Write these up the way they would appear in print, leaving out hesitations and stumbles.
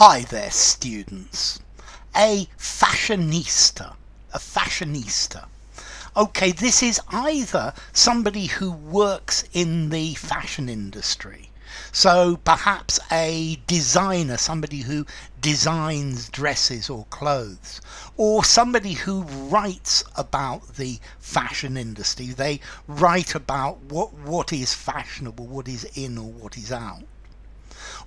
Hi there, students. A fashionista. A fashionista. Okay, this is either somebody who works in the fashion industry. So perhaps a designer, somebody who designs dresses or clothes, or somebody who writes about the fashion industry. They write about what is fashionable, what is in or what is out.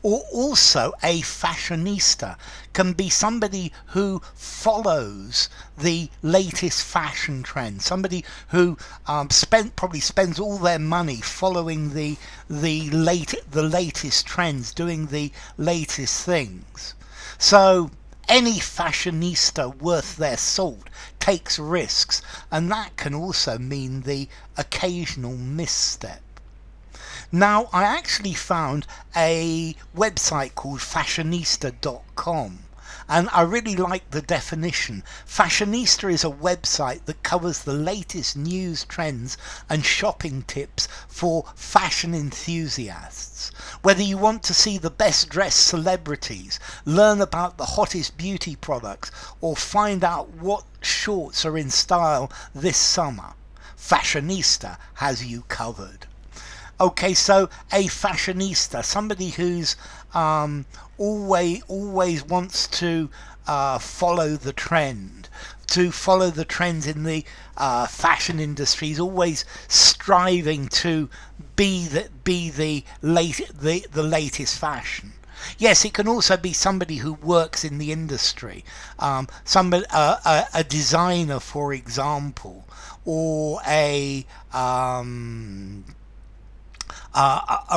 Or also a fashionista can be somebody who follows the latest fashion trend, somebody who probably spends all their money following the latest trends, doing the latest things. So any fashionista worth their salt takes risks, and that can also mean the occasional misstep. Now, I actually found a website called Fashionista.com, and I really like the definition. Fashionista is a website that covers the latest news, trends and shopping tips for fashion enthusiasts. Whether you want to see the best dressed celebrities, learn about the hottest beauty products, or find out what shorts are in style this summer, Fashionista has you covered. Okay, so a fashionista, somebody who's always wants to follow the trend, to follow the trends in the fashion industry, is always striving to be the latest fashion. Yes, it can also be somebody who works in the industry, a designer, for example, or a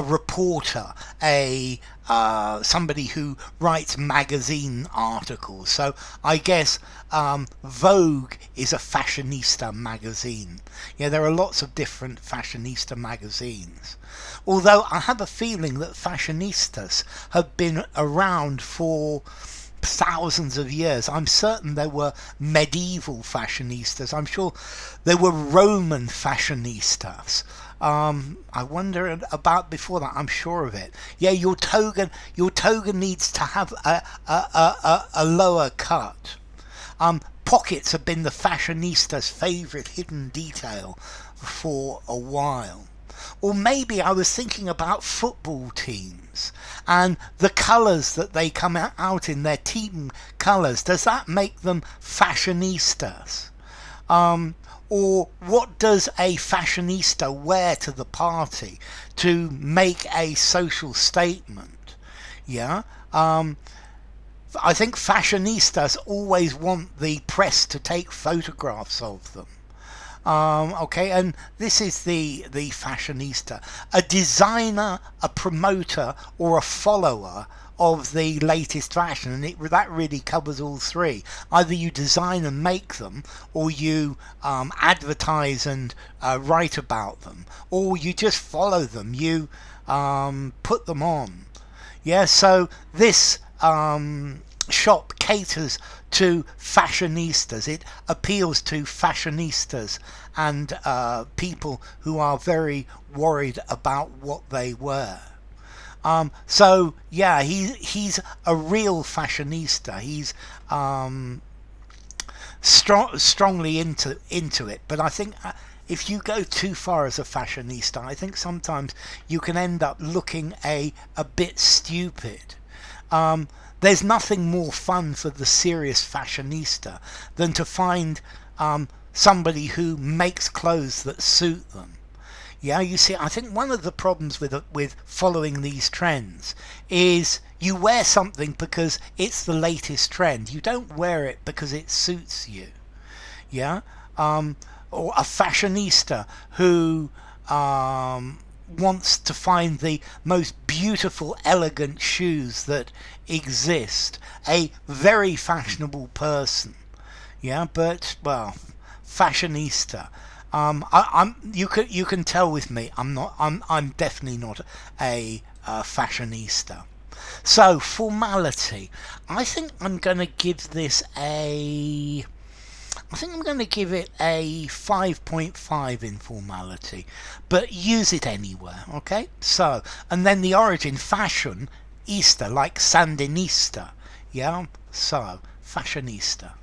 reporter, somebody who writes magazine articles. So I guess Vogue is a fashionista magazine. Yeah, there are lots of different fashionista magazines. Although I have a feeling that fashionistas have been around for thousands of years. I'm certain there were medieval fashionistas. I'm sure there were Roman fashionistas. I wonder about before that. I'm sure of it. Yeah, your toga needs to have a lower cut. Pockets have been the fashionista's favourite hidden detail for a while. Or maybe I was thinking about football teams and the colours that they come out in, their team colours. Does that make them fashionistas? Or what does a fashionista wear to the party to make a social statement? Yeah. I think fashionistas always want the press to take photographs of them. Okay, and this is the fashionista, a designer, a promoter, or a follower of the latest fashion, and that really covers all three. Either you design and make them, or you advertise and write about them, or you just follow them, you put them on. Yeah, so this shop caters to fashionistas. It appeals to fashionistas and people who are very worried about what they wear. So yeah, he's a real fashionista. He's strongly into it. But I think if you go too far as a fashionista, I think sometimes you can end up looking a bit stupid. There's nothing more fun for the serious fashionista than to find somebody who makes clothes that suit them. Yeah, you see, I think one of the problems with following these trends is you wear something because it's the latest trend. You don't wear it because it suits you. Yeah, or a fashionista who wants to find the most beautiful, elegant shoes that exist. A very fashionable person. Yeah, but well, fashionista. You can tell with me. I'm definitely not a fashionista. So formality. I think I'm going to give this a 5.5 in formality, but use it anywhere, okay? So, and then the origin, fashion, Easter, like Sandinista, Yeah, so Fashionista.